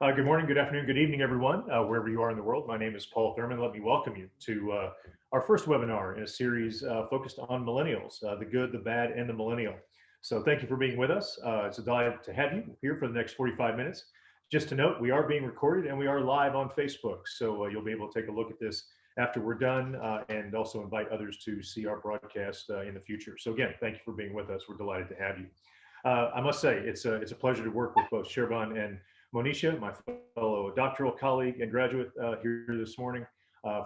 Good morning, good afternoon, good evening, everyone, wherever you are in the world. My name is Paul Thurman. Let me welcome you to our first webinar in a series focused on millennials, the good, the bad, and the millennial. So thank you for being with us. It's a delight to have you here for the next 45 minutes. Just to note, we are being recorded and we are live on Facebook. So you'll be able to take a look at this after we're done and also invite others to see our broadcast in the future. So again, thank you for being with us. We're delighted to have you. I must say, it's a pleasure to work with both Sherban and Monisha, my fellow doctoral colleague and graduate here this morning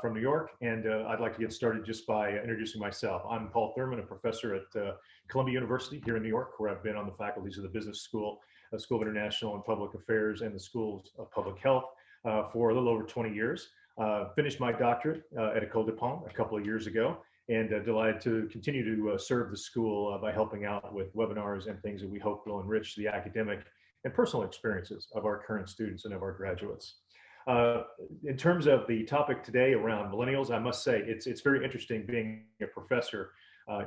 from New York. And I'd like to get started just by introducing myself. I'm Paul Thurman, a professor at Columbia University here in New York, where I've been on the faculties of the Business School, School of International and Public Affairs, and the Schools of Public Health for a little over 20 years. Finished my doctorate at École de Ponts a couple of years ago, and delighted to continue to serve the school by helping out with webinars and things that we hope will enrich the academic and personal experiences of our current students and of our graduates. In terms of the topic today around millennials, I must say it's very interesting being a professor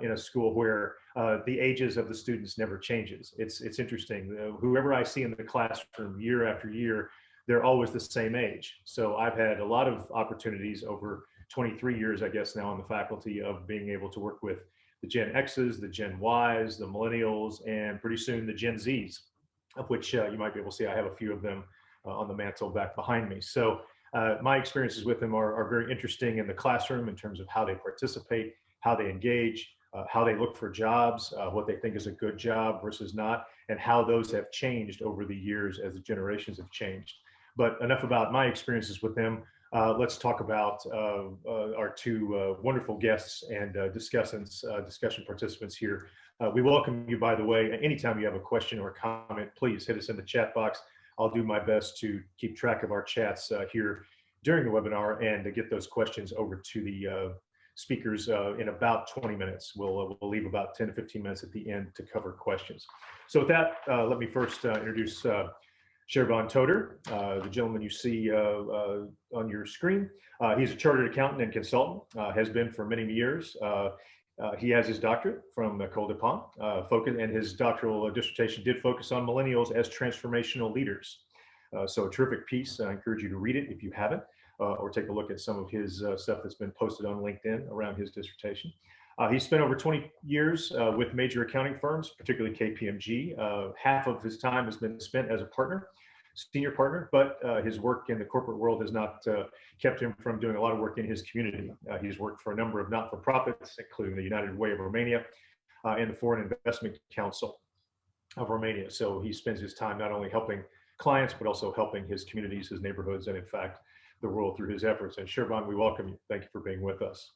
in a school where the ages of the students never changes. It's interesting. Whoever I see in the classroom year after year, they're always the same age. So I've had a lot of opportunities over 23 years, I guess, now on the faculty of being able to work with the Gen X's, the Gen Y's, the millennials, and pretty soon the Gen Z's, of which you might be able to see I have a few of them on the mantle back behind me. So my experiences with them are very interesting in the classroom in terms of how they participate, how they engage, how they look for jobs, what they think is a good job versus not, and how those have changed over the years as the generations have changed. But enough about my experiences with them. Let's talk about our two wonderful guests and discussion participants here. We welcome you, by the way. Anytime you have a question or a comment, please hit us in the chat box. I'll do my best to keep track of our chats here during the webinar and to get those questions over to the speakers in about 20 minutes. We'll leave about 10 to 15 minutes at the end to cover questions. So with that, let me first introduce Sherban Toder, the gentleman you see on your screen. He's a chartered accountant and consultant, has been for many years. He has his doctorate from École de Ponts, and his doctoral dissertation did focus on millennials as transformational leaders. So a terrific piece. I encourage you to read it if you haven't, or take a look at some of his stuff that's been posted on LinkedIn around his dissertation. He spent over 20 years with major accounting firms, particularly KPMG. Half of his time has been spent as a partner, senior partner, but his work in the corporate world has not kept him from doing a lot of work in his community. He's worked for a number of not-for-profits, including the United Way of Romania and the Foreign Investment Council of Romania. So he spends his time not only helping clients, but also helping his communities, his neighborhoods, and in fact, the world through his efforts. And Sherban, we welcome you. Thank you for being with us.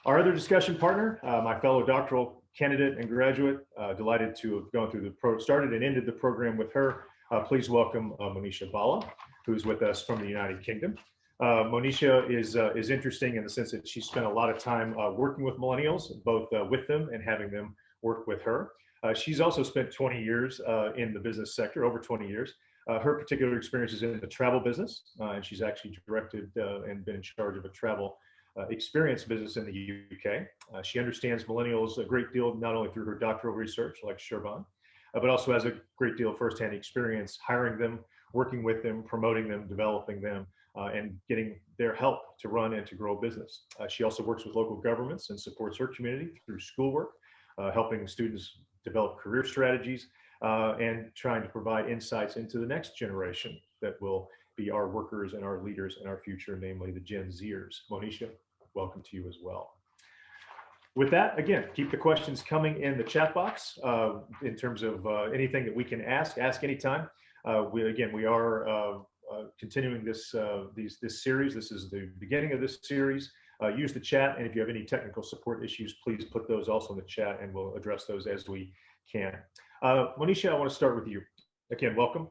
Our other discussion partner, my fellow doctoral candidate and graduate, delighted to have gone through started and ended the program with her. Please welcome Monisha Bala, who's with us from the United Kingdom. Monisha is interesting in the sense that she spent a lot of time working with millennials, both with them and having them work with her. She's also spent 20 years in the business sector, over 20 years. Her particular experience is in the travel business, and she's actually directed and been in charge of a travel experience business in the UK. She understands millennials a great deal, not only through her doctoral research, like Sherban, but also has a great deal of firsthand experience hiring them, working with them, promoting them, developing them, and getting their help to run and to grow a business. She also works with local governments and supports her community through schoolwork, helping students develop career strategies, and trying to provide insights into the next generation that will be our workers and our leaders in our future, namely the Gen Zers. Monisha, welcome to you as well. With that, again, keep the questions coming in the chat box in terms of anything that we can ask anytime. We are continuing this series. This is the beginning of this series. Use the chat, and if you have any technical support issues, please put those also in the chat, and we'll address those as we can. Monisha, I want to start with you. Again, welcome.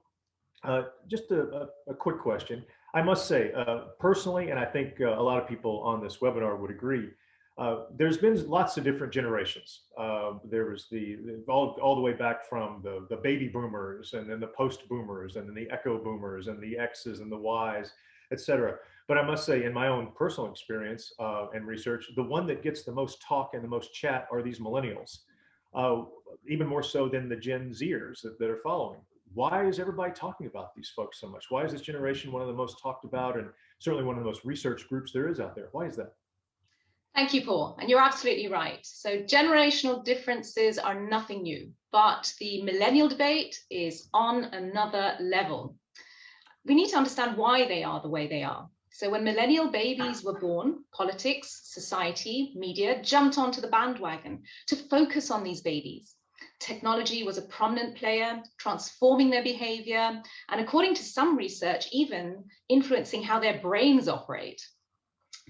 Just a quick question. I must say, personally, and I think a lot of people on this webinar would agree, there's been lots of different generations. There was all the way back from the baby boomers, and then the post boomers, and then the echo boomers, and the X's and the Y's, etc. But I must say, in my own personal experience and research, the one that gets the most talk and the most chat are these millennials, even more so than the Gen Zers that are following. why is everybody talking about these folks so much? Why is this generation one of the most talked about and certainly one of the most researched groups there is out there? Why is that? Thank you, Paul. And you're absolutely right. So generational differences are nothing new, but the millennial debate is on another level. We need to understand why they are the way they are. So when millennial babies were born, politics, society, media jumped onto the bandwagon to focus on these babies. Technology was a prominent player, transforming their behavior, and according to some research, even influencing how their brains operate.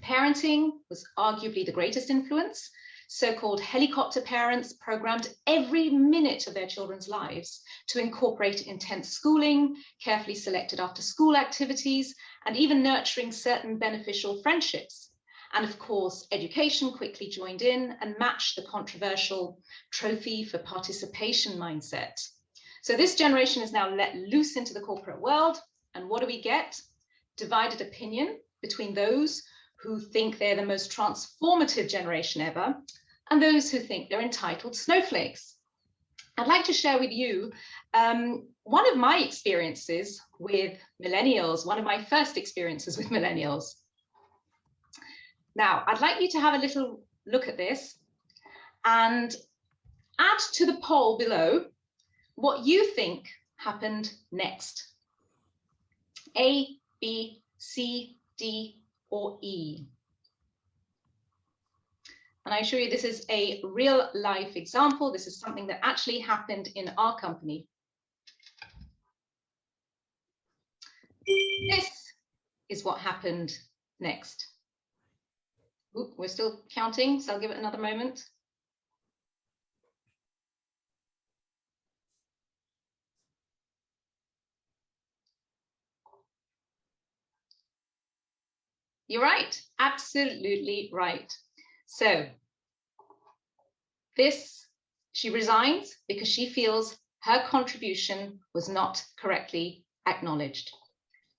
Parenting was arguably the greatest influence. So-called helicopter parents programmed every minute of their children's lives to incorporate intense schooling, carefully selected after-school activities, and even nurturing certain beneficial friendships. And of course, education quickly joined in and matched the controversial trophy for participation mindset. So this generation is now let loose into the corporate world. And what do we get? Divided opinion between those who think they're the most transformative generation ever, and those who think they're entitled snowflakes. I'd like to share with you one of my experiences with millennials, one of my first experiences with millennials. Now, I'd like you to have a little look at this and add to the poll below what you think happened next. A, B, C, D, or E. And I assure you this is a real life example. This is something that actually happened in our company. This is what happened next. Ooh, we're still counting, so I'll give it another moment. You're right, absolutely right. So she resigns because she feels her contribution was not correctly acknowledged.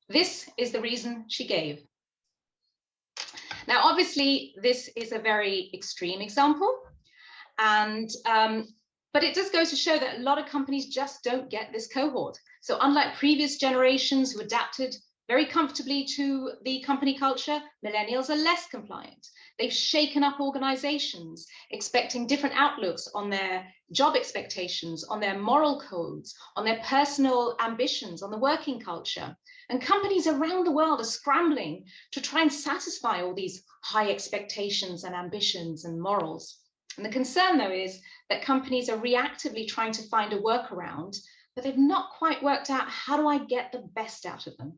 This is the reason she gave. Now, obviously, this is a very extreme example, and but it just goes to show that a lot of companies just don't get this cohort. So unlike previous generations who adapted very comfortably to the company culture, millennials are less compliant. They've shaken up organizations, expecting different outlooks on their job expectations, on their moral codes, on their personal ambitions, on the working culture. And companies around the world are scrambling to try and satisfy all these high expectations and ambitions and morals. And the concern, though, is that companies are reactively trying to find a workaround, but they've not quite worked out, how do I get the best out of them?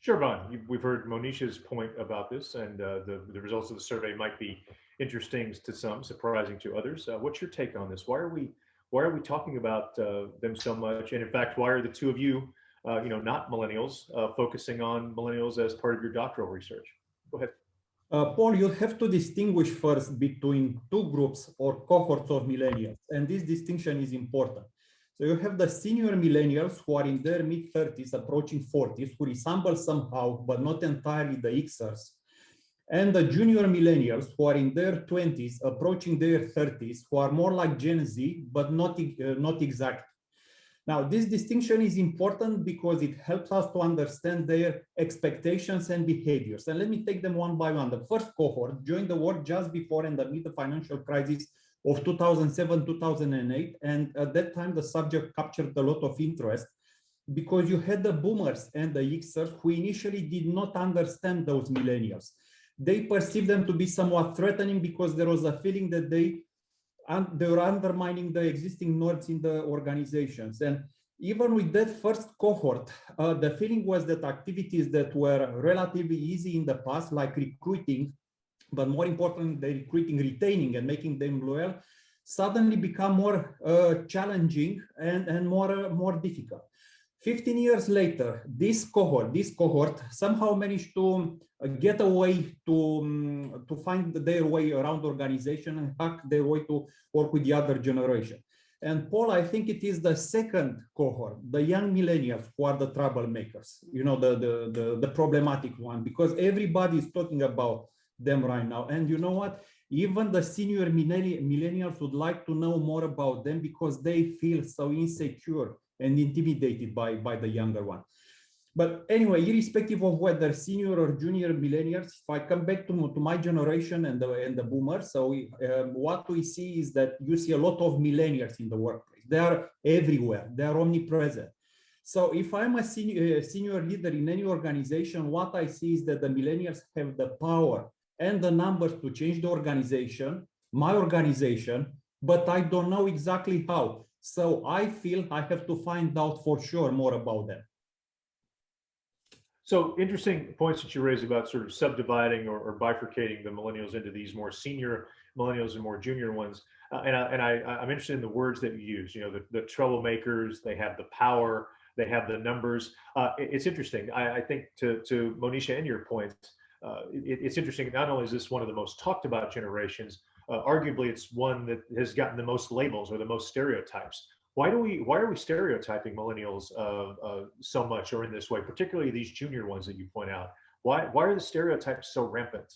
Sure, Bon. We've heard Monisha's point about this, and the results of the survey might be interesting to some, surprising to others. What's your take on this? Why are we talking about them so much? And in fact, why are the two of you, not millennials, focusing on millennials as part of your doctoral research? Go ahead. Paul, you have to distinguish first between two groups or cohorts of millennials, and this distinction is important. So you have the senior millennials who are in their mid-30s, approaching 40s, who resemble somehow, but not entirely the Xers. And the junior millennials who are in their 20s, approaching their 30s, who are more like Gen Z, but not exactly. Now, this distinction is important because it helps us to understand their expectations and behaviors. And let me take them one by one. The first cohort joined the work just before and amid the financial crisis of 2007, 2008. And at that time, the subject captured a lot of interest because you had the boomers and the Xers who initially did not understand those millennials. They perceived them to be somewhat threatening because there was a feeling that they were undermining the existing norms in the organizations. And even with that first cohort, the feeling was that activities that were relatively easy in the past, like recruiting, but more importantly, the recruiting, retaining, and making them loyal, suddenly become more challenging and more difficult. 15 years later, this cohort somehow managed to get a way to find their way around the organization and hack their way to work with the other generation. And Paul, I think it is the second cohort, the young millennials, who are the troublemakers, the problematic one, because everybody is talking about them right now. And you know what? Even the senior millennials would like to know more about them because they feel so insecure and intimidated by the younger one. But anyway, irrespective of whether senior or junior millennials, if I come back to my generation and the boomers, so what we see is that you see a lot of millennials in the workplace. They are everywhere. They are omnipresent. So if I'm a senior leader in any organization, what I see is that the millennials have the power and the numbers to change the organization, my organization, but I don't know exactly how. So I feel I have to find out for sure more about them. So interesting points that you raised about sort of subdividing or bifurcating the millennials into these more senior millennials and more junior ones. I'm interested in the words that you use. You know, the troublemakers, they have the power, they have the numbers. It's interesting. I think to Monisha and your points, it's interesting. Not only is this one of the most talked about generations, arguably it's one that has gotten the most labels or the most stereotypes. Why are we stereotyping millennials so much or in this way, particularly these junior ones that you point out? Why are the stereotypes so rampant?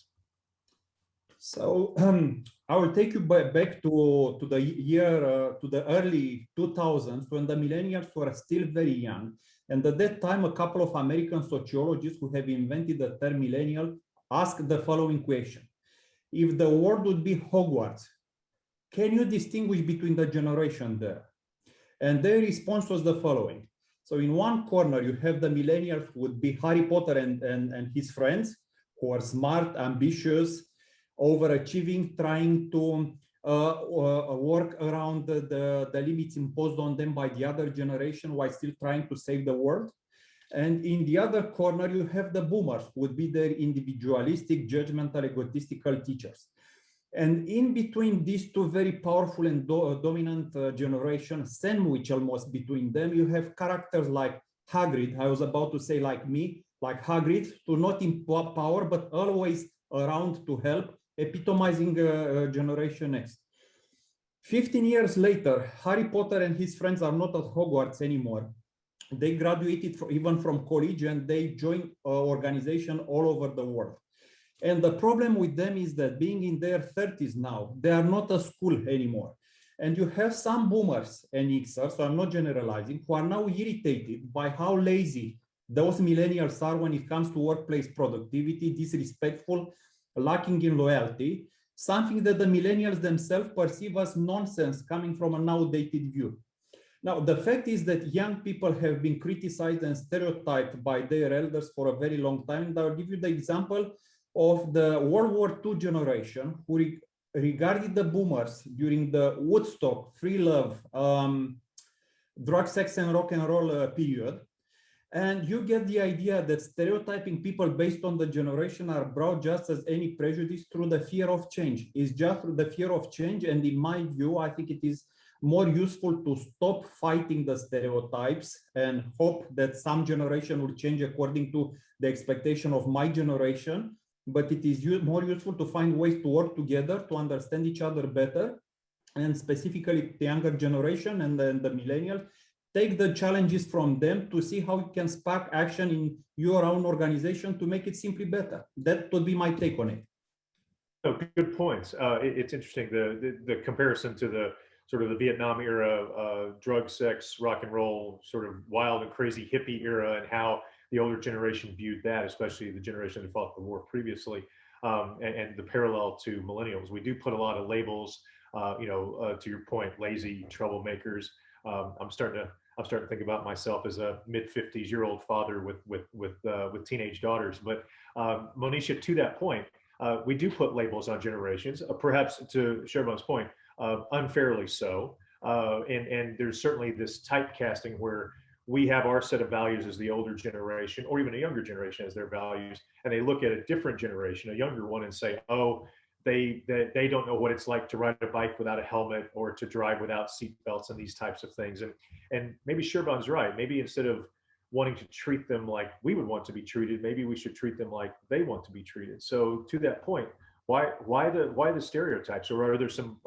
So I will take you back to the year, to the early 2000s when the millennials were still very young. And at that time, a couple of American sociologists who have invented the term millennial asked the following question. If the world would be Hogwarts, can you distinguish between the generation there? And their response was the following. So in one corner, you have the millennials who would be Harry Potter and his friends, who are smart, ambitious, overachieving, trying to work around the limits imposed on them by the other generation while still trying to save the world. And in the other corner, you have the boomers, who would be their individualistic, judgmental, egotistical teachers. And in between these two very powerful and dominant generations, sandwich almost between them, you have characters like Hagrid, I was about to say like me, like Hagrid, to not in power, but always around to help, epitomizing Generation X. 15 years later, Harry Potter and his friends are not at Hogwarts anymore. They graduated even from college and they join organizations all over the world. And the problem with them is that being in their 30s now, they are not a school anymore. And you have some boomers and Xers, so I'm not generalizing, who are now irritated by how lazy those millennials are when it comes to workplace productivity, disrespectful, lacking in loyalty, something that the millennials themselves perceive as nonsense coming from an outdated view. Now, the fact is that young people have been criticized and stereotyped by their elders for a very long time. And I'll give you the example of the World War II generation who regarded the boomers during the Woodstock, free love, drug, sex, and rock and roll period. And you get the idea that stereotyping people based on the generation are brought just as any prejudice through the fear of change. It's just through the fear of change. And in my view, I think it is more useful to stop fighting the stereotypes and hope that some generation will change according to the expectation of my generation. But it is more useful to find ways to work together to understand each other better, and specifically the younger generation and the millennials, take the challenges from them to see how you can spark action in your own organization to make it simply better. That would be my take on it. Oh, good points. It's interesting, the comparison to the sort of the Vietnam era, drug, sex, rock and roll, sort of wild and crazy hippie era, and how the older generation viewed that, especially the generation that fought the war previously, and the parallel to millennials. We do put a lot of labels, to your point, lazy, troublemakers. I'm starting to think about myself as a mid-50s-year-old father with teenage daughters. But Monisha, to that point, we do put labels on generations, perhaps to Sherban's point, unfairly so. And there's certainly this typecasting where we have our set of values as the older generation, or even a younger generation as their values, and they look at a different generation, a younger one, and say, oh, they don't know what it's like to ride a bike without a helmet or to drive without seatbelts and these types of things. And maybe Sherban's right. Maybe instead of wanting to treat them like we would want to be treated, maybe we should treat them like they want to be treated. So to that point, why the stereotypes, or are there some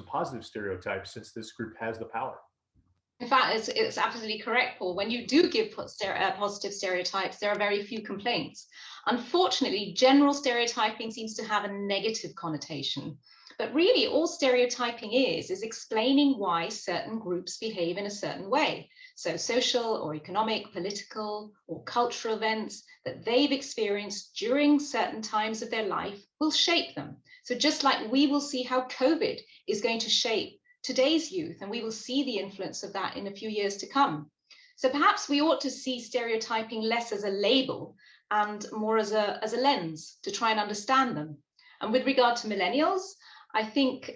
positive stereotypes since this group has the power? In fact, it's absolutely correct, Paul. When you do give positive stereotypes, there are very few complaints. Unfortunately, general stereotyping seems to have a negative connotation. But really, all stereotyping is explaining why certain groups behave in a certain way. So social or economic, political or cultural events that they've experienced during certain times of their life will shape them. So just like we will see how COVID is going to shape today's youth, and we will see the influence of that in a few years to come. So perhaps we ought to see stereotyping less as a label and more as a lens to try and understand them. And with regard to millennials, I think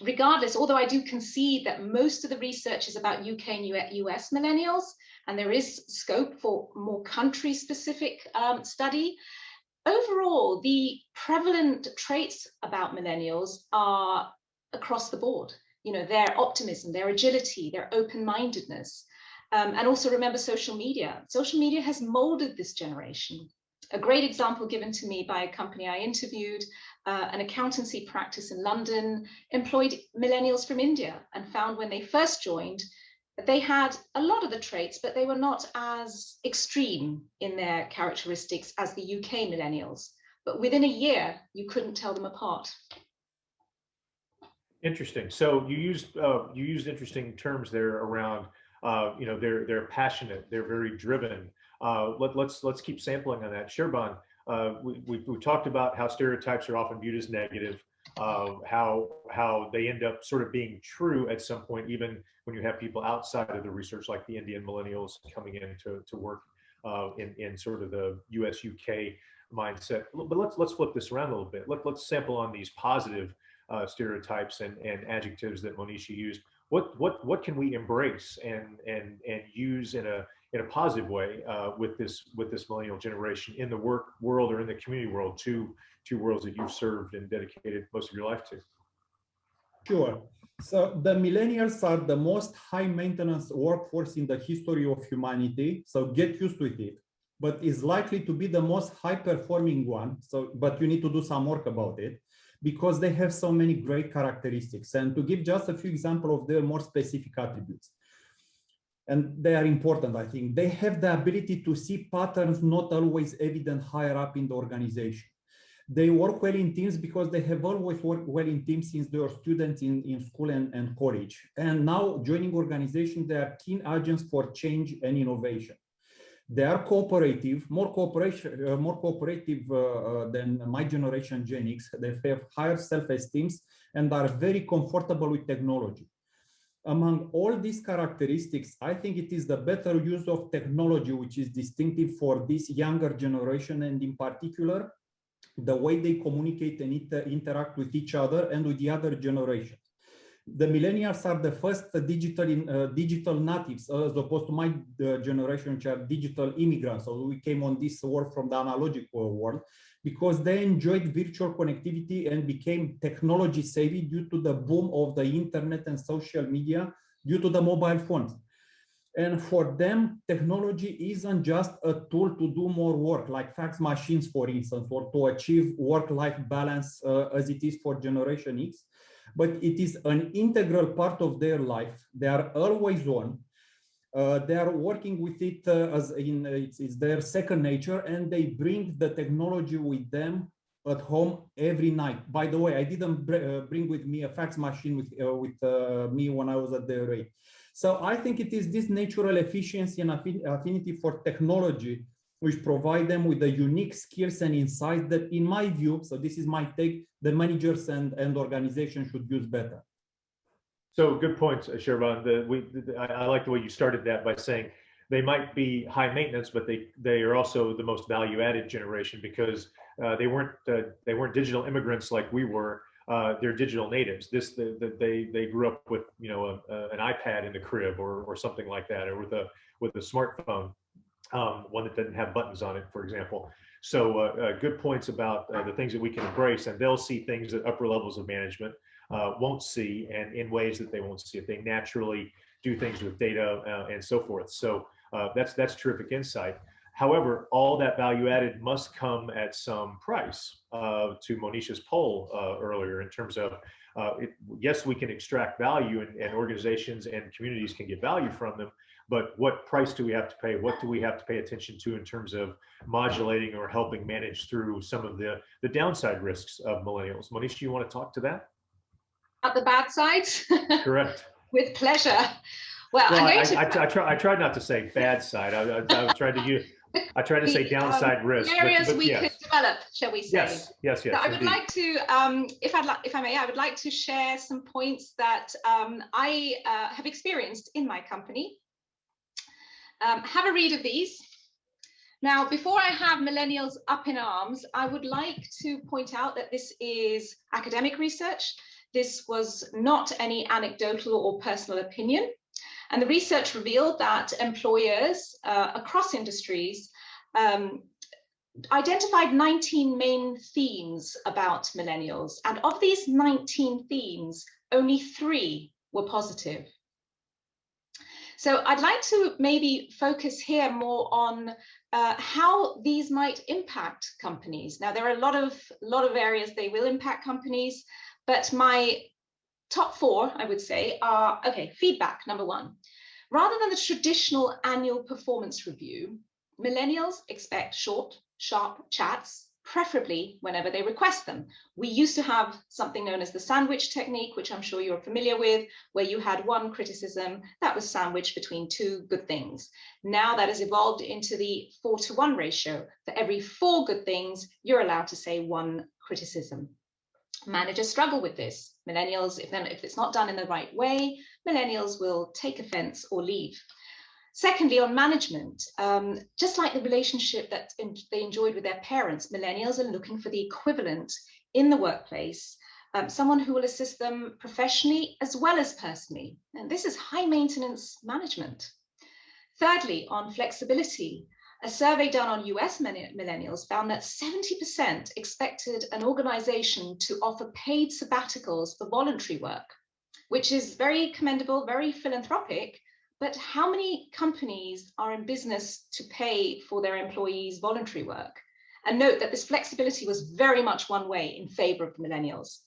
regardless, although I do concede that most of the research is about UK and US millennials, and there is scope for more country-specific study, overall, the prevalent traits about millennials are across the board. You know, their optimism, their agility, their open-mindedness. And also remember social media. Social media has molded this generation. A great example given to me by a company I interviewed, an accountancy practice in London, employed millennials from India and found when they first joined, they had a lot of the traits, but they were not as extreme in their characteristics as the UK millennials. But within a year, you couldn't tell them apart. Interesting. So you used interesting terms there around you know, they're passionate, they're very driven. Let's keep sampling on that. Sherban, we talked about how stereotypes are often viewed as negative, how they end up sort of being true at some point, even when you have people outside of the research, like the Indian millennials coming in to work in sort of the US UK mindset. But let's flip this around a little bit. Let's sample on these positive stereotypes and adjectives that Monisha used. What can we embrace and use in a positive way with this millennial generation in the work world or in the community world, two worlds that you've served and dedicated most of your life to? Sure. So the millennials are the most high maintenance workforce in the history of humanity. So get used to it, but is likely to be the most high performing one. So, but you need to do some work about it, because they have so many great characteristics. And to give just a few examples of their more specific attributes, and they are important, I think, they have the ability to see patterns not always evident higher up in the organization. They work well in teams because they have always worked well in teams since they were students in school and college. And now joining organizations, they are keen agents for change and innovation. They are cooperative, more cooperative than my generation Gen X. They have higher self-esteem and are very comfortable with technology. Among all these characteristics, I think it is the better use of technology which is distinctive for this younger generation, and in particular, the way they communicate and interact with each other and with the other generations. The millennials are the first digital natives, as opposed to my generation, which are digital immigrants. So we came on this world from the analogical world, because they enjoyed virtual connectivity and became technology savvy due to the boom of the internet and social media, due to the mobile phones. And for them, technology isn't just a tool to do more work, like fax machines, for instance, or to achieve work-life balance as it is for Generation X, but it is an integral part of their life. They are always on. They are working with it as in it's their second nature, and they bring the technology with them at home every night. By the way, I didn't bring with me a fax machine with me when I was at the array. So I think it is this natural efficiency and affinity for technology which provide them with the unique skills and insights that, in my view, so this is my take, the managers and organizations should use better. So good points, Sherban. I like the way you started that by saying they might be high maintenance, but they are also the most value-added generation, because they weren't digital immigrants like we were. They're digital natives. They grew up with, you know, an iPad in the crib or something like that, or with a smartphone, one that doesn't have buttons on it, for example. So good points about the things that we can embrace, and they'll see things that upper levels of management won't see, and in ways that they won't see if they naturally do things with data and so forth. So that's terrific insight. However, all that value added must come at some price. To Monisha's poll earlier, in terms of, yes, we can extract value, and organizations and communities can get value from them, but what price do we have to pay? What do we have to pay attention to in terms of modulating or helping manage through some of the downside risks of millennials? Monisha, you want to talk to that? At the bad sides? Correct. With pleasure. Well, I tried not to say bad side. I tried to say downside risk. Areas we could develop, shall we say? Yes. So I would like to, if I may, I would like to share some points that I have experienced in my company. Have a read of these. Now, before I have millennials up in arms, I would like to point out that this is academic research. This was not any anecdotal or personal opinion. And the research revealed that employers across industries identified 19 main themes about millennials. And of these 19 themes, only 3 were positive. So I'd like to maybe focus here more on how these might impact companies. Now, there are a lot of areas they will impact companies, but my top 4, I would say, are, okay, feedback, number 1. Rather than the traditional annual performance review, millennials expect short, sharp chats, preferably whenever they request them. We used to have something known as the sandwich technique, which I'm sure you're familiar with, where you had 1 criticism that was sandwiched between 2 good things. Now that has evolved into the 4-to-1 ratio. For every 4 good things, you're allowed to say 1 criticism. Managers struggle with this. Millennials, if it's not done in the right way, millennials will take offense or leave. Secondly, on management, just like the relationship that they enjoyed with their parents, millennials are looking for the equivalent in the workplace, someone who will assist them professionally as well as personally. And this is high maintenance management. Thirdly, on flexibility, a survey done on US millennials found that 70% expected an organization to offer paid sabbaticals for voluntary work, which is very commendable, very philanthropic, but how many companies are in business to pay for their employees' voluntary work? And note that this flexibility was very much one way in favor of millennials.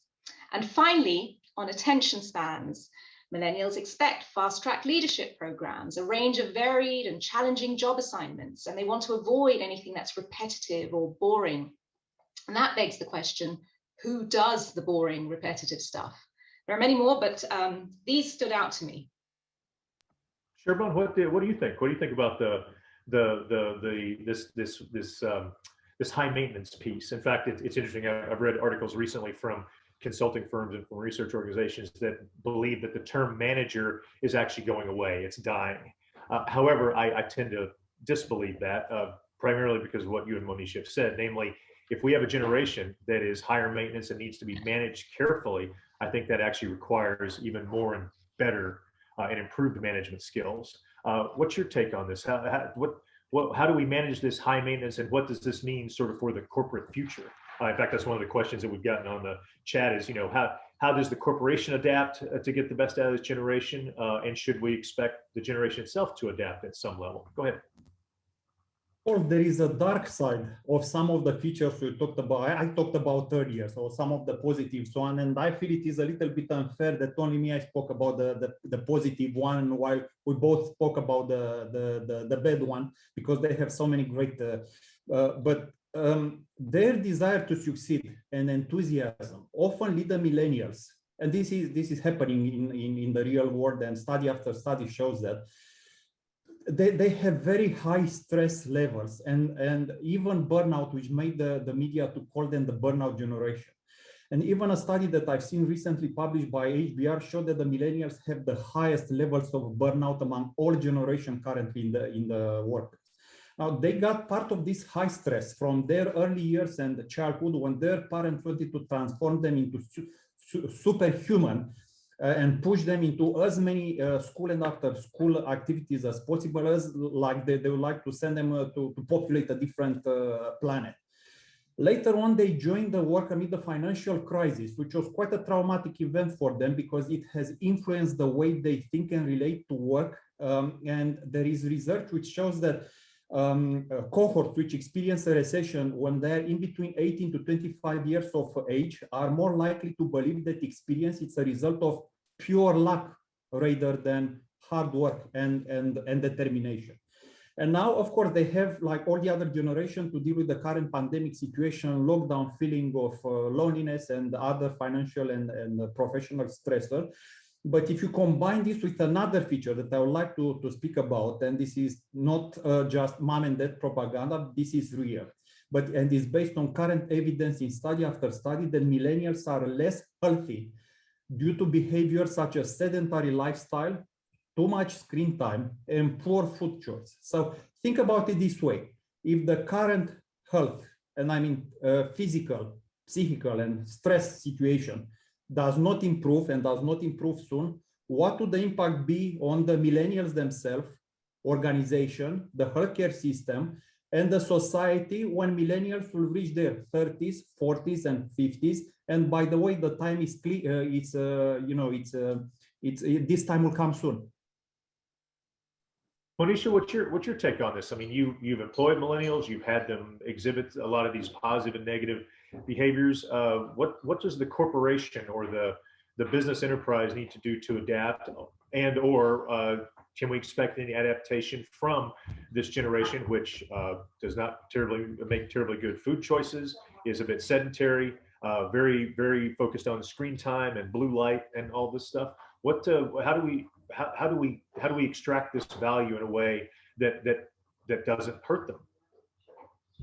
And finally, on attention spans, millennials expect fast-track leadership programs, a range of varied and challenging job assignments, and they want to avoid anything that's repetitive or boring. And that begs the question, who does the boring, repetitive stuff? There are many more, but these stood out to me. Sherbon, what do you think? What do you think about this high maintenance piece? In fact, it's interesting. I've read articles recently from consulting firms and from research organizations that believe that the term manager is actually going away. It's dying. However, I tend to disbelieve that, primarily because of what you and Monisha have said, namely, if we have a generation that is higher maintenance and needs to be managed carefully, I think that actually requires even more and better and improved management skills. What's your take on this? How do we manage this high maintenance, and what does this mean sort of for the corporate future? In fact, that's one of the questions that we've gotten on the chat is, how does the corporation adapt to get the best out of this generation? And should we expect the generation itself to adapt at some level? Go ahead. Well, there is a dark side of some of the features we talked about. I talked about earlier, so some of the positives one, and I feel it is a little bit unfair that only me I spoke about the positive one, while we both spoke about the bad one, because they have so many great. Their desire to succeed and enthusiasm often lead the millennials, and this is happening in the real world, and study after study shows that. They have very high stress levels and even burnout, which made the media to call them the burnout generation. And even a study that I've seen recently published by HBR showed that the millennials have the highest levels of burnout among all generations currently in the workplace. Now, they got part of this high stress from their early years and childhood, when their parents wanted to transform them into superhuman and push them into as many school and after school activities as possible, as like they would like to send them to populate a different planet. Later on, they joined the work amid the financial crisis, which was quite a traumatic event for them because it has influenced the way they think and relate to work. And there is research which shows that cohorts which experience a recession when they're in between 18 to 25 years of age are more likely to believe that experience is a result of pure luck rather than hard work and determination. And now, of course, they have, like all the other generation, to deal with the current pandemic situation, lockdown, feeling of loneliness and other financial and professional stressor. But if you combine this with another feature that I would like to speak about, and this is not just mom and dad propaganda, this is real, and is based on current evidence in study after study that millennials are less healthy due to behaviors such as sedentary lifestyle, too much screen time, and poor food choice. So think about it this way. If the current health, and I mean physical, psychical, and stress situation does not improve and does not improve soon, what would the impact be on the millennials themselves, organization, the healthcare system, and the society when millennials will reach their 30s, 40s, and 50s? And by the way, the time is clear. This time will come soon. Monisha, what's your take on this? I mean, you've employed millennials, you've had them exhibit a lot of these positive and negative behaviors. What does the corporation or the business enterprise need to do to adapt, and or can we expect any adaptation from this generation, which does not make terribly good food choices, is a bit sedentary, very, very focused on screen time and blue light and all this stuff? How do we extract this value in a way that doesn't hurt them?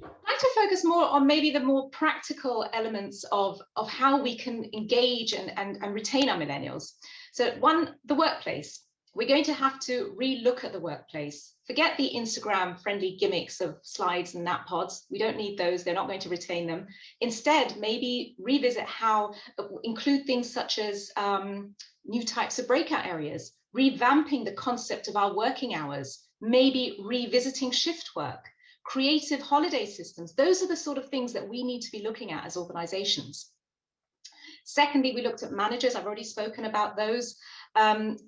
I'd like to focus more on maybe the more practical elements of how we can engage and retain our millennials. So one, the workplace. We're going to have to re-look at the workplace. Forget the Instagram-friendly gimmicks of slides and nap pods. We don't need those. They're not going to retain them. Instead, maybe revisit how, include things such as new types of breakout areas, revamping the concept of our working hours, maybe revisiting shift work, creative holiday systems. Those are the sort of things that we need to be looking at as organizations. Secondly, we looked at managers. I've already spoken about those.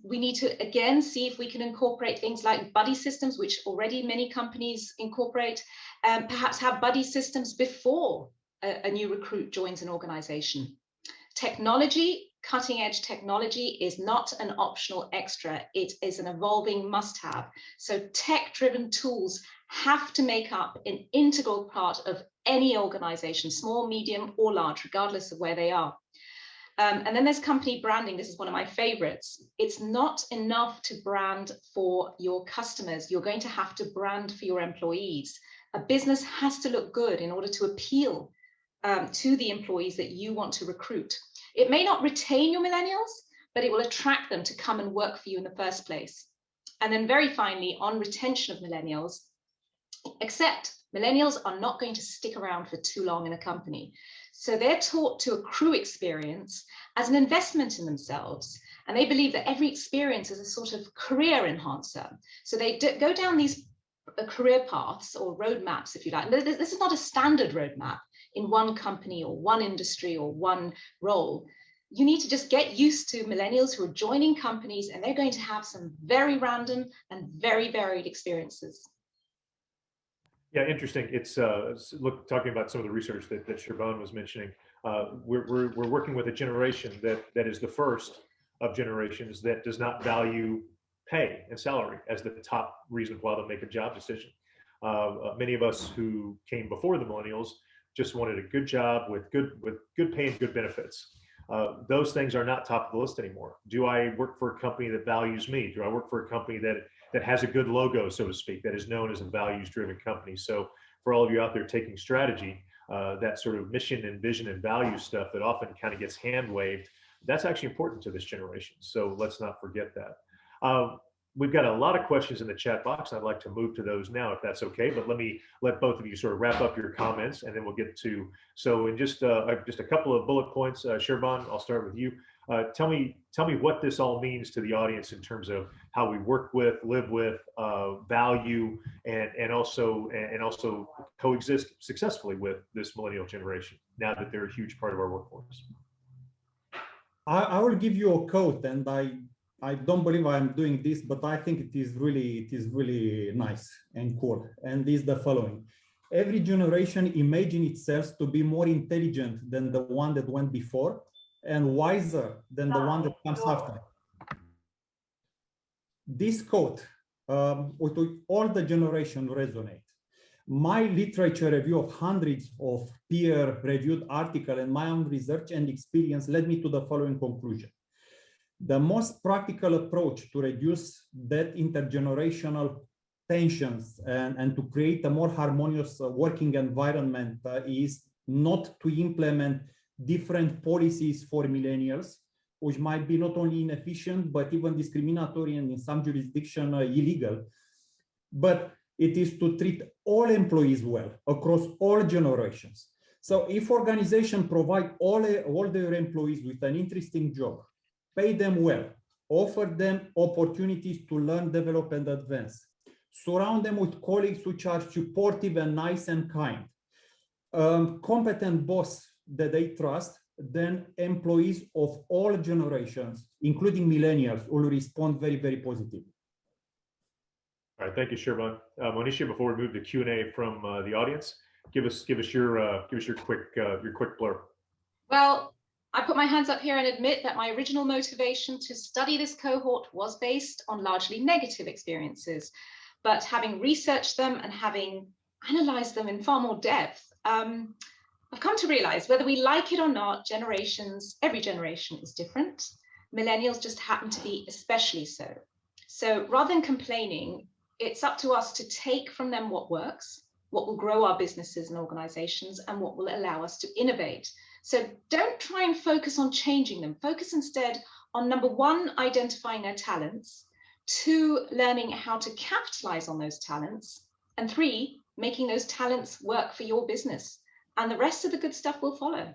We need to, again, see if we can incorporate things like buddy systems, which already many companies incorporate, and perhaps have buddy systems before a new recruit joins an organization. Technology, cutting edge technology, is not an optional extra. It is an evolving must-have. So tech-driven tools have to make up an integral part of any organization, small, medium, or large, regardless of where they are. And then there's company branding. This is one of my favorites. It's not enough to brand for your customers. You're going to have to brand for your employees. A business has to look good in order to appeal to the employees that you want to recruit. It may not retain your millennials, but it will attract them to come and work for you in the first place. And then very finally, on retention of millennials, except millennials are not going to stick around for too long in a company. So they're taught to accrue experience as an investment in themselves. And they believe that every experience is a sort of career enhancer. So they go down these career paths or roadmaps, if you like. This is not a standard roadmap in one company or one industry or one role. You need to just get used to millennials who are joining companies, and they're going to have some very random and very varied experiences. Yeah, interesting. It's talking about some of the research that Siobhan was mentioning. We're working with a generation that is the first of generations that does not value pay and salary as the top reason why they'll make a job decision. Many of us who came before the millennials just wanted a good job with good pay and good benefits. Those things are not top of the list anymore. Do I work for a company that values me? Do I work for a company that has a good logo, so to speak, that is known as a values-driven company? So for all of you out there taking strategy, that sort of mission and vision and value stuff that often kind of gets hand-waved, that's actually important to this generation. So let's not forget that. We've got a lot of questions in the chat box. I'd like to move to those now, if that's okay, but let both of you sort of wrap up your comments, and then we'll get to, so in just a couple of bullet points. Siobhan, I'll start with you. Tell me what this all means to the audience in terms of how we work with, live with, value, and also coexist successfully with this millennial generation, now that they're a huge part of our workforce. I will give you a quote, and I don't believe I'm doing this, but I think it is really nice and cool. And this is the following. Every generation imagines itself to be more intelligent than the one that went before and wiser than the one that comes after. This quote with all the generation resonate. My literature review of hundreds of peer-reviewed articles and my own research and experience led me to the following conclusion. The most practical approach to reduce that intergenerational tensions and to create a more harmonious working environment is not to implement different policies for millennials, which might be not only inefficient, but even discriminatory and in some jurisdiction illegal. But it is to treat all employees well across all generations. So if organizations provide all their employees with an interesting job, pay them well, offer them opportunities to learn, develop, and advance, surround them with colleagues which are supportive and nice and kind, competent boss that they trust, then employees of all generations, including millennials, will respond very, very positively. All right, thank you, Sherban. Monisha, before we move to Q&A from the audience, give us your quick blurb. Well, I put my hands up here and admit that my original motivation to study this cohort was based on largely negative experiences, but having researched them and having analyzed them in far more depth, I've come to realize whether we like it or not, every generation is different. Millennials just happen to be especially so. So rather than complaining, it's up to us to take from them what works, what will grow our businesses and organizations, and what will allow us to innovate. So don't try and focus on changing them. Focus instead on, number one, identifying their talents, two, learning how to capitalize on those talents, and three, making those talents work for your business. And the rest of the good stuff will follow.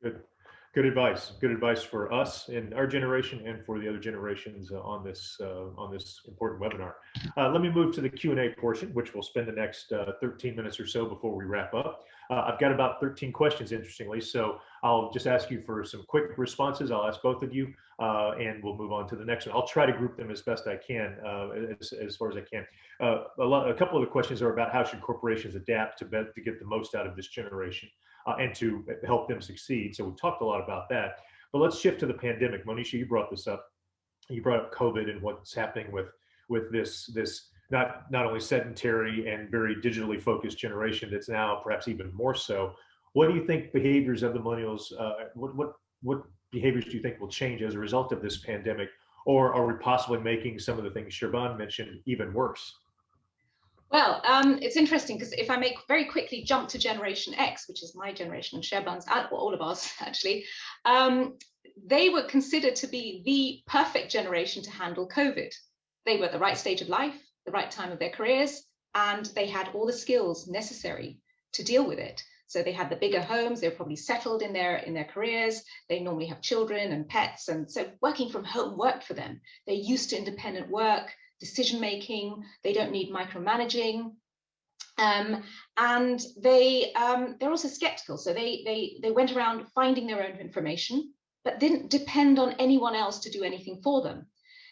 Good advice. Good advice for us in our generation and for the other generations on this important webinar. Let me move to the Q&A portion, which we'll spend the next 13 minutes or so before we wrap up. I've got about 13 questions, interestingly, so I'll just ask you for some quick responses. I'll ask both of you, and we'll move on to the next one. I'll try to group them as best I can, as far as I can. A couple of the questions are about how should corporations adapt to get the most out of this generation. And to help them succeed. So we've talked a lot about that, but let's shift to the pandemic. Monisha, you brought this up. You brought up COVID and what's happening with this not only sedentary and very digitally focused generation that's now perhaps even more so. What do you think behaviors of the millennials, what behaviors do you think will change as a result of this pandemic? Or are we possibly making some of the things Sherban mentioned even worse? Well, it's interesting because if I make very quickly jump to Generation X, which is my generation and Sherban's, all of ours actually, they were considered to be the perfect generation to handle COVID. They were at the right stage of life, the right time of their careers, and they had all the skills necessary to deal with it. So they had the bigger homes, they were probably settled in their careers, they normally have children and pets, and so working from home worked for them. They're used to independent work, decision-making, they don't need micromanaging, and they're also skeptical. So they went around finding their own information, but didn't depend on anyone else to do anything for them.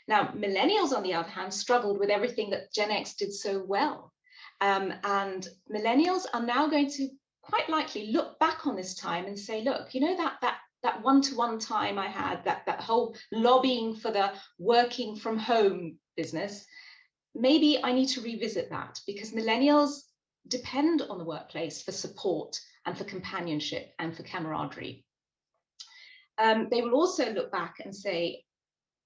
Now, millennials, on the other hand, struggled with everything that Gen X did so well. And millennials are now going to quite likely look back on this time and say, look, you know, that one-to-one time I had, that whole lobbying for the working from home business, maybe I need to revisit that, because millennials depend on the workplace for support and for companionship and for camaraderie. They will also look back and say,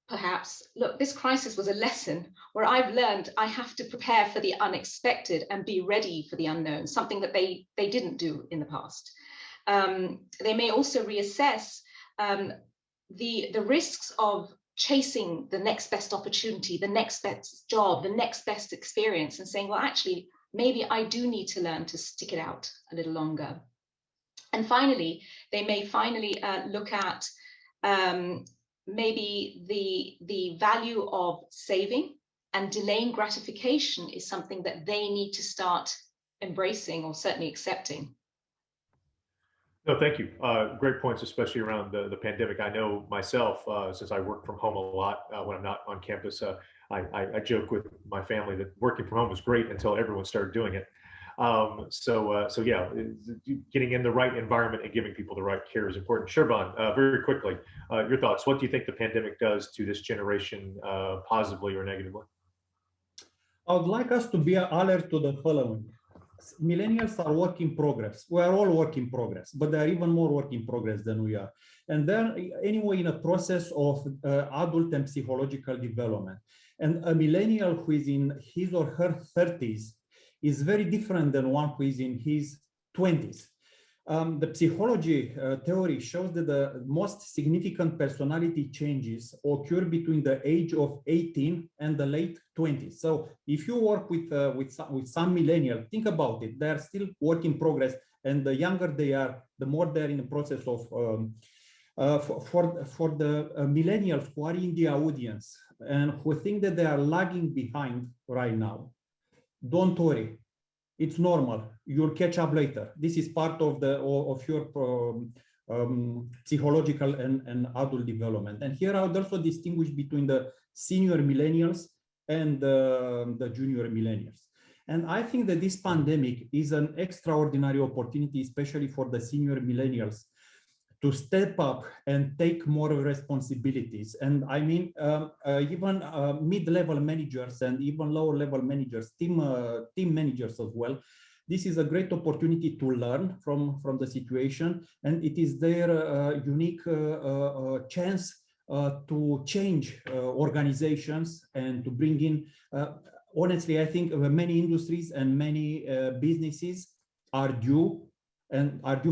perhaps, look, this crisis was a lesson where I've learned I have to prepare for the unexpected and be ready for the unknown, something that they didn't do in the past. They may also reassess the risks of chasing the next best opportunity, the next best job, the next best experience, and saying, well, actually, maybe I do need to learn to stick it out a little longer. And finally, they may finally look at maybe the value of saving, and delaying gratification is something that they need to start embracing or certainly accepting. No, thank you. Great points, especially around the pandemic. I know myself, since I work from home a lot when I'm not on campus, I joke with my family that working from home was great until everyone started doing it. So yeah, getting in the right environment and giving people the right care is important. Sherban, very quickly, your thoughts. What do you think the pandemic does to this generation, positively or negatively? I would like us to be alert to the following. Millennials are work in progress. We are all work in progress, but they are even more work in progress than we are. And they're anyway in a process of adult and psychological development. And a millennial who is in his or her 30s is very different than one who is in his 20s. The psychology theory shows that the most significant personality changes occur between the age of 18 and the late 20s. So if you work with some millennial, think about it. They are still work in progress, and the younger they are, the more they're in the process of. For the millennials who are in the audience and who think that they are lagging behind right now, don't worry. It's normal. You'll catch up later. This is part of your psychological and adult development. And here I would also distinguish between the senior millennials and the junior millennials. And I think that this pandemic is an extraordinary opportunity, especially for the senior millennials, to step up and take more responsibilities. And I mean, even mid-level managers and even lower-level managers, team managers as well. This is a great opportunity to learn from the situation, and it is their unique chance to change organizations and to bring in, honestly, I think many industries and many businesses are due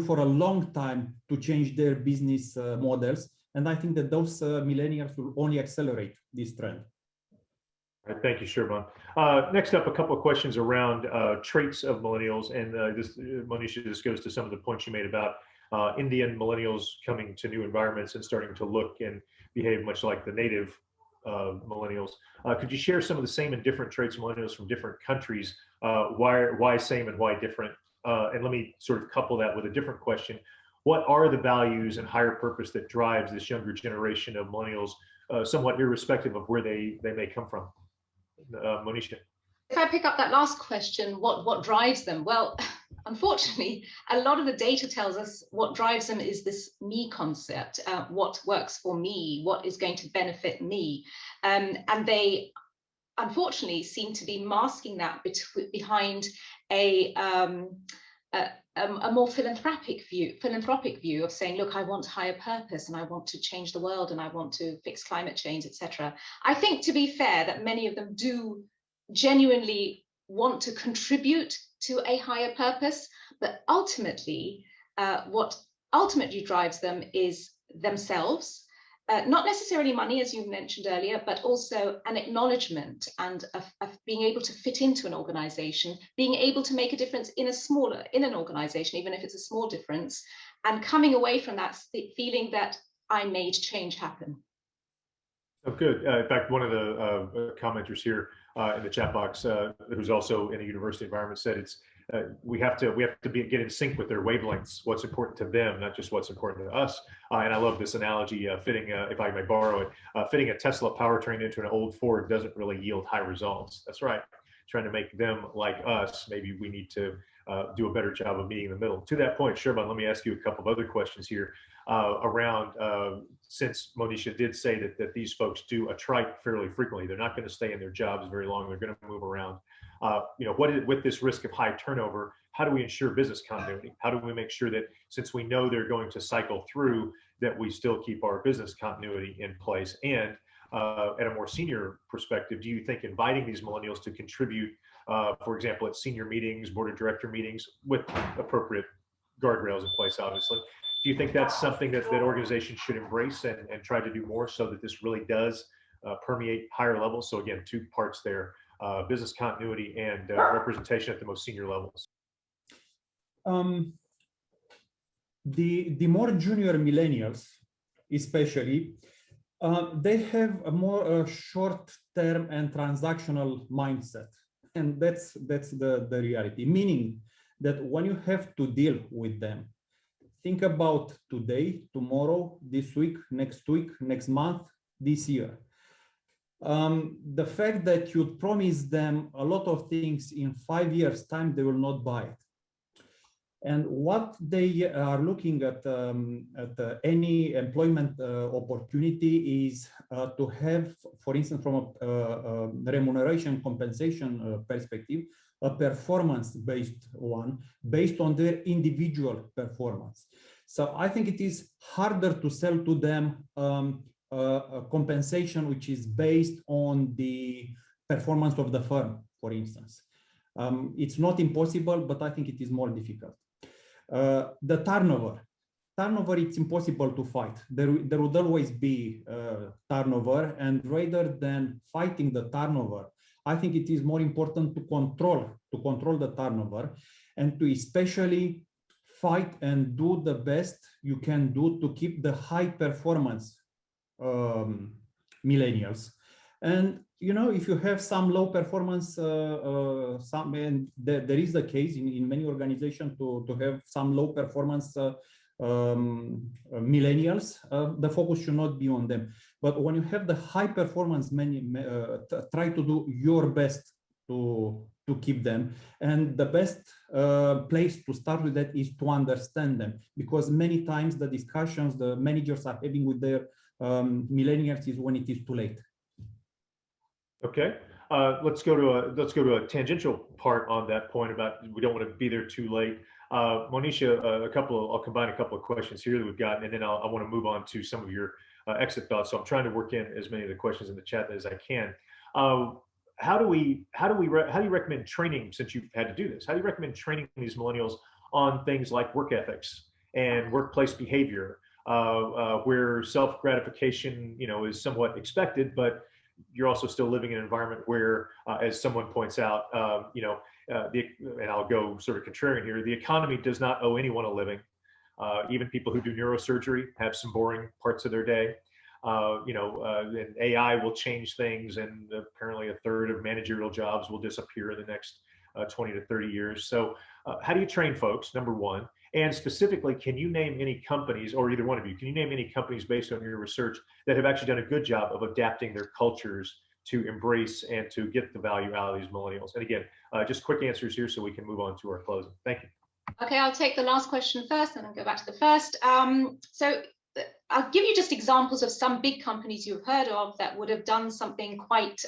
for a long time to change their business models. And I think that those millennials will only accelerate this trend. All right, thank you, Sherban. Next up, a couple of questions around traits of millennials. And Monisha, this goes to some of the points you made about Indian millennials coming to new environments and starting to look and behave much like the native millennials. Could you share some of the same and different traits of millennials from different countries? Why same and why different? And let me sort of couple that with a different question. What are the values and higher purpose that drives this younger generation of millennials, somewhat irrespective of where they may come from? Monisha. If I pick up that last question, what drives them? Well, unfortunately, a lot of the data tells us what drives them is this me concept, what works for me, what is going to benefit me. And they unfortunately seem to be masking that behind a more philanthropic view of saying, look, I want higher purpose and I want to change the world and I want to fix climate change, etc. I think, to be fair, that many of them do genuinely want to contribute to a higher purpose, but ultimately, what ultimately drives them is themselves. Not necessarily money, as you mentioned earlier, but also an acknowledgement and of being able to fit into an organization, being able to make a difference in an organization, even if it's a small difference, and coming away from that feeling that I made change happen. Oh, good. In fact, one of the commenters here in the chat box, who's also in a university environment, said we have to get in sync with their wavelengths, what's important to them, not just what's important to us. And I love this analogy, fitting, if I may borrow it, fitting a Tesla powertrain into an old Ford doesn't really yield high results. That's right. Trying to make them like us, maybe we need to do a better job of meeting in the middle. To that point, Sherban, let me ask you a couple of other questions here around, since Monisha did say that these folks do attrite fairly frequently, they're not going to stay in their jobs very long, they're going to move around. With this risk of high turnover, how do we ensure business continuity? How do we make sure that, since we know they're going to cycle through, that we still keep our business continuity in place? And at a more senior perspective, do you think inviting these millennials to contribute, for example, at senior meetings, board of director meetings, with appropriate guardrails in place, obviously, do you think that's something that organizations should embrace and try to do more so that this really does permeate higher levels? So again, two parts there, business continuity and representation at the most senior levels. The more junior millennials, especially, they have a more short-term and transactional mindset, and that's the reality. Meaning that when you have to deal with them, think about today, tomorrow, this week, next month, this year. The fact that you promise them a lot of things in 5 years' time, they will not buy it. And what they are looking at any employment opportunity is to have, for instance, from a remuneration compensation perspective, a performance-based one based on their individual performance. So I think it is harder to sell to them a compensation which is based on the performance of the firm, for instance. It's not impossible, but I think it is more difficult. The turnover, it's impossible to fight. There would always be turnover, and rather than fighting the turnover, I think it is more important to control the turnover, and to especially fight and do the best you can do to keep the high performance millennials. And you know, if you have some low performance, and there is the case in many organizations to have some low performance millennials, the focus should not be on them. But when you have the high performance, try to do your best to keep them. And the best place to start with that is to understand them, because many times the discussions the managers are having with their millennials is when it is too late. Okay, let's go to a tangential part on that point about we don't want to be there too late. Monisha, I'll combine a couple of questions here that we've got, and then I want to move on to some of your exit thoughts. So I'm trying to work in as many of the questions in the chat as I can. How do you recommend training, since you've had to do this? How do you recommend training these millennials on things like work ethics and workplace behavior, where self-gratification, you know, is somewhat expected, but you're also still living in an environment where, as someone points out, you know, and I'll go sort of contrarian here, the economy does not owe anyone a living. Even people who do neurosurgery have some boring parts of their day. You know, and AI will change things, and apparently a third of managerial jobs will disappear in the next 20 to 30 years. So how do you train folks, number one? And specifically, can you name any companies, or either one of you, can you name any companies based on your research that have actually done a good job of adapting their cultures to embrace and to get the value out of these millennials? And again, just quick answers here so we can move on to our closing. Thank you. Okay, I'll take the last question first and then go back to the first. So I'll give you just examples of some big companies you've heard of that would have done something quite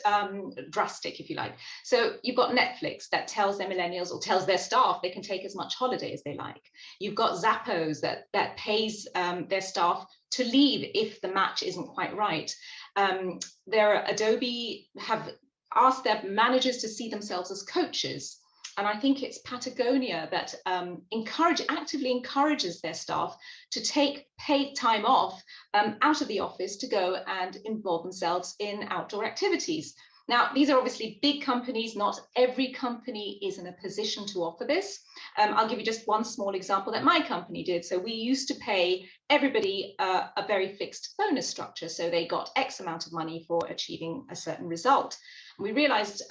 drastic, if you like. So you've got Netflix that tells their millennials, or tells their staff, they can take as much holiday as they like. You've got Zappos that pays their staff to leave if the match isn't quite right. Adobe have asked their managers to see themselves as coaches. And I think it's Patagonia that actively encourages their staff to take paid time off out of the office to go and involve themselves in outdoor activities. Now, these are obviously big companies. Not every company is in a position to offer this. I'll give you just one small example that my company did. So we used to pay everybody a very fixed bonus structure. So they got X amount of money for achieving a certain result. And we realized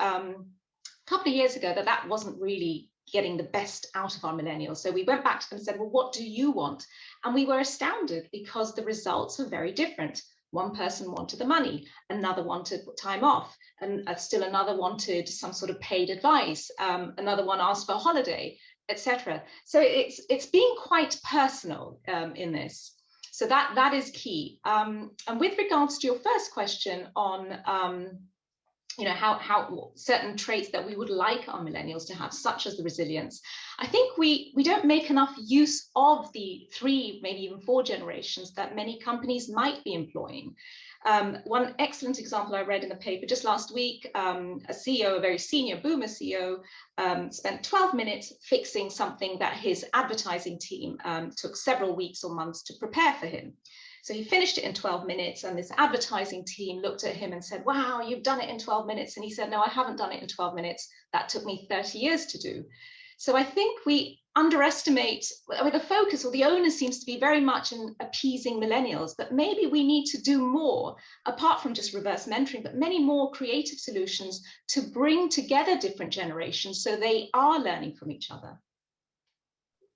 couple of years ago that wasn't really getting the best out of our millennials. So we went back to them and said, well, what do you want? And we were astounded because the results were very different. One person wanted the money, another wanted time off, and still another wanted some sort of paid advice. Another one asked for a holiday, etc. So it's being quite personal in this. So that is key. And with regards to your first question on you know, how certain traits that we would like our millennials to have, such as the resilience. I think we don't make enough use of the 3, maybe even 4 generations that many companies might be employing. One excellent example I read in the paper just last week, a CEO, a very senior boomer CEO, spent 12 minutes fixing something that his advertising team took several weeks or months to prepare for him. So he finished it in 12 minutes, and this advertising team looked at him and said, wow, you've done it in 12 minutes. And he said, no, I haven't done it in 12 minutes. That took me 30 years to do. So I think we underestimate, I mean, the focus or the onus seems to be very much in appeasing millennials, but maybe we need to do more, apart from just reverse mentoring, but many more creative solutions to bring together different generations so they are learning from each other.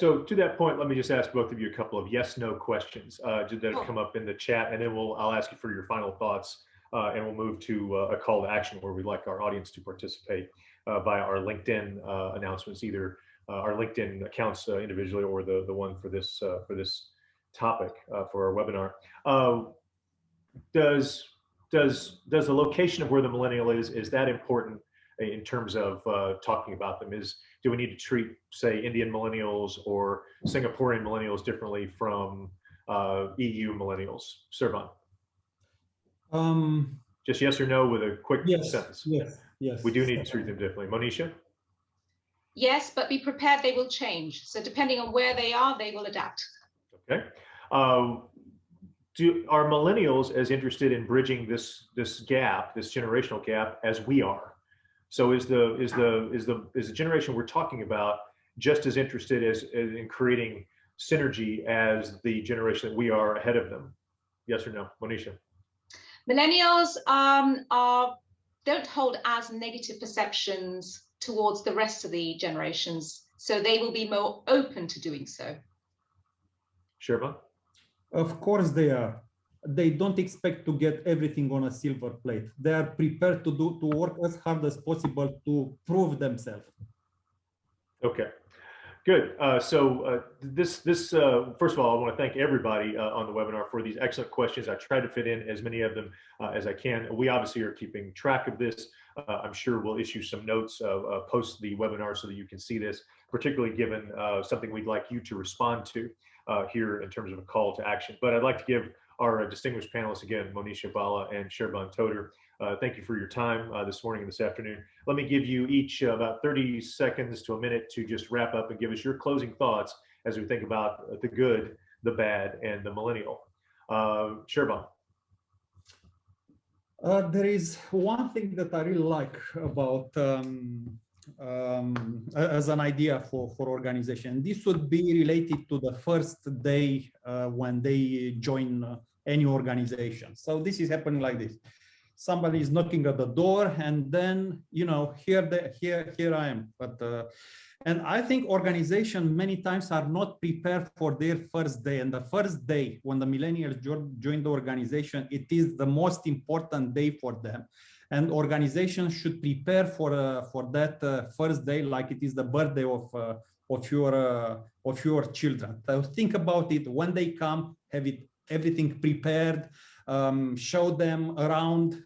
So to that point, let me just ask both of you a couple of yes/no questions that have come up in the chat, and then I'll ask you for your final thoughts, and we'll move to a call to action where we'd like our audience to participate via our LinkedIn announcements, either our LinkedIn accounts individually or the one for this topic for our webinar. Does the location of where the millennial is that important in terms of talking about them? Do we need to treat, say, Indian millennials or Singaporean millennials differently from EU millennials? Servan. Just yes or no with a quick sentence. Yes. We do need to treat them differently. Monisha? Yes, but be prepared they will change. So depending on where they are, they will adapt. Okay. Are millennials as interested in bridging this gap, this generational gap, as we are? So is the generation we're talking about just as interested as in creating synergy as the generation that we are ahead of them? Yes or no, Monisha? Millennials don't hold as negative perceptions towards the rest of the generations, so they will be more open to doing so. Sherman? Of course they are. They don't expect to get everything on a silver plate. They are prepared to work as hard as possible to prove themselves. Okay, good. First of all, I want to thank everybody on the webinar for these excellent questions. I tried to fit in as many of them as I can. We obviously are keeping track of this. I'm sure we'll issue some notes post the webinar so that you can see this, particularly given something we'd like you to respond to here in terms of a call to action. But I'd like to give our distinguished panelists again, Monisha Bala and Sherban Toder. Thank you for your time this morning and this afternoon. Let me give you each about 30 seconds to a minute to just wrap up and give us your closing thoughts as we think about the good, the bad, and the millennial. Sherban. There is one thing that I really like about as an idea for organization. This would be related to the first day when they join any organization. So this is happening like this. Somebody is knocking at the door, and then, you know, here I am. But and I think organizations many times are not prepared for their first day. And the first day when the millennials join the organization, it is the most important day for them. And organizations should prepare for that first day like it is the birthday of your children. So think about it when they come, have everything prepared, show them around,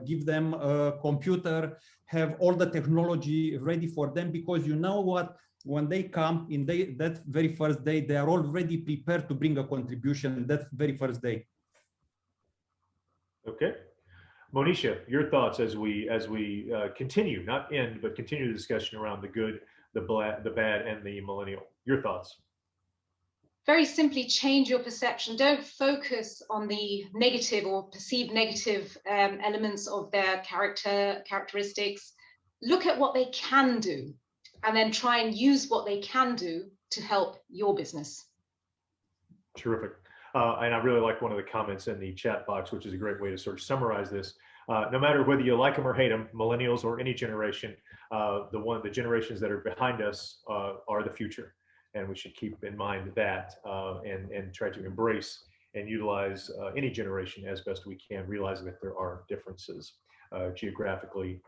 give them a computer, have all the technology ready for them, because you know what? When they come in that very first day, they are already prepared to bring a contribution that very first day. Okay. Monisha, your thoughts as we continue, not end, but continue the discussion around the good, the bad, and the millennial. Your thoughts? Very simply, change your perception. Don't focus on the negative or perceived negative elements of their characteristics. Look at what they can do, and then try and use what they can do to help your business. Terrific. And I really like one of the comments in the chat box, which is a great way to sort of summarize this. No matter whether you like them or hate them, millennials or any generation, the generations that are behind us are the future. And we should keep in mind that and try to embrace and utilize any generation as best we can, realizing that there are differences geographically,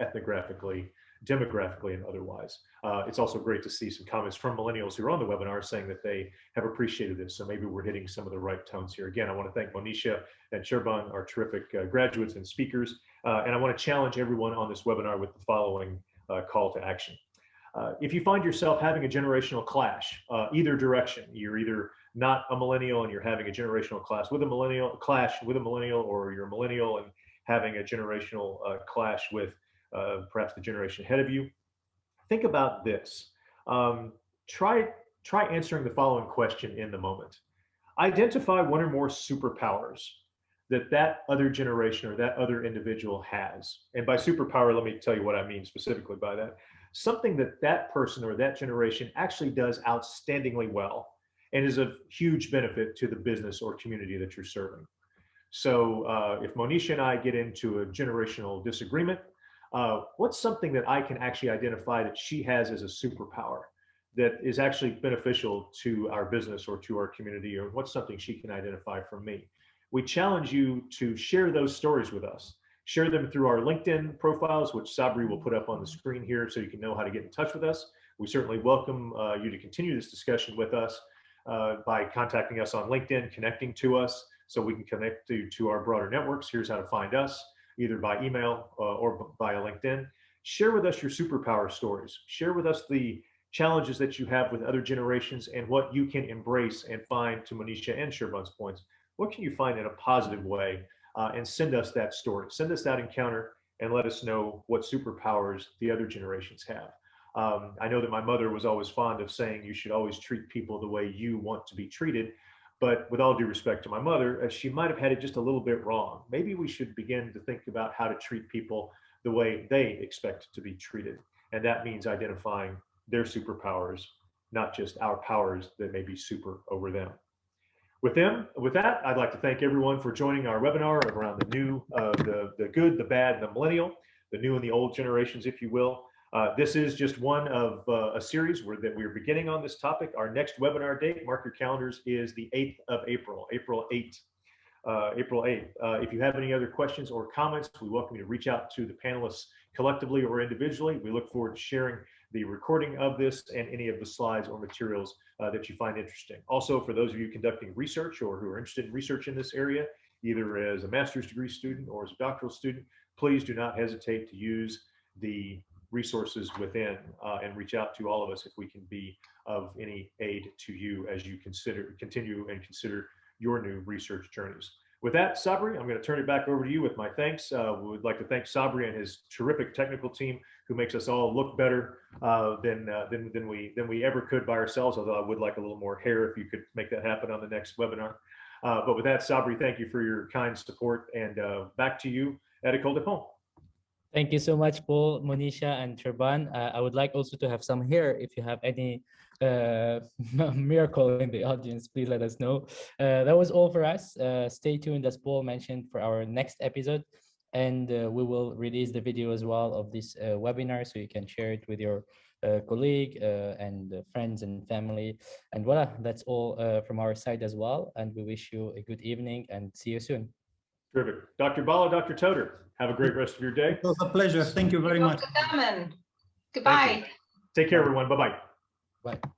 ethnographically, demographically, and otherwise. It's also great to see some comments from millennials who are on the webinar saying that they have appreciated this. So maybe we're hitting some of the right tones here. Again, I want to thank Monisha and Sherban, our terrific graduates and speakers. And I want to challenge everyone on this webinar with the following call to action. If you find yourself having a generational clash, either direction, you're either not a millennial and you're having a generational clash with a millennial, or you're a millennial and having a generational clash with perhaps the generation ahead of you, think about this. Try answering the following question in the moment. Identify one or more superpowers that other generation or that other individual has. And by superpower, let me tell you what I mean specifically by that. Something that person or that generation actually does outstandingly well and is of huge benefit to the business or community that you're serving. So if Monisha and I get into a generational disagreement, what's something that I can actually identify that she has as a superpower that is actually beneficial to our business or to our community, or what's something she can identify from me. We challenge you to share those stories with us. Share them through our LinkedIn profiles, which Sabri will put up on the screen here so you can know how to get in touch with us. We certainly welcome you to continue this discussion with us by contacting us on LinkedIn, connecting to us so we can connect to our broader networks. Here's how to find us, either by email or via LinkedIn. Share with us your superpower stories. Share with us the challenges that you have with other generations and what you can embrace and find, to Monisha and Sherban's points. What can you find in a positive way? And send us that story. Send us that encounter and let us know what superpowers the other generations have. I know that my mother was always fond of saying you should always treat people the way you want to be treated. But with all due respect to my mother, she might have had it just a little bit wrong. Maybe we should begin to think about how to treat people the way they expect to be treated. And that means identifying their superpowers, not just our powers that may be super over them. With that, I'd like to thank everyone for joining our webinar around the new, the good, the bad, and the millennial, the new and the old generations, if you will. This is just one of a series that we're beginning on this topic. Our next webinar date, mark your calendars, is the 8th of April, April 8th. April 8th. If you have any other questions or comments, we welcome you to reach out to the panelists collectively or individually. We look forward to sharing the recording of this and any of the slides or materials that you find interesting. Also, for those of you conducting research or who are interested in research in this area, either as a master's degree student or as a doctoral student, please do not hesitate to use the resources within and reach out to all of us if we can be of any aid to you as you continue and consider your new research journeys. With that, Sabri, I'm going to turn it back over to you with my thanks. We would like to thank Sabri and his terrific technical team who makes us all look better than we ever could by ourselves, although I would like a little more hair if you could make that happen on the next webinar. But with that, Sabri, thank you for your kind support, and back to you at École de Ponts. Thank you so much, Paul, Monisha, and Sherban. I would like also to have some here. If you have any miracle in the audience, please let us know. That was all for us. Stay tuned, as Paul mentioned, for our next episode. And we will release the video as well of this webinar, so you can share it with your colleague and friends and family. And voila, that's all from our side as well. And we wish you a good evening and see you soon. Terrific. Dr. Bala, Dr. Toder, have a great rest of your day. It was a pleasure. Thank you very much. Dr. Daman. Goodbye. Take care, everyone. Bye-bye. Bye.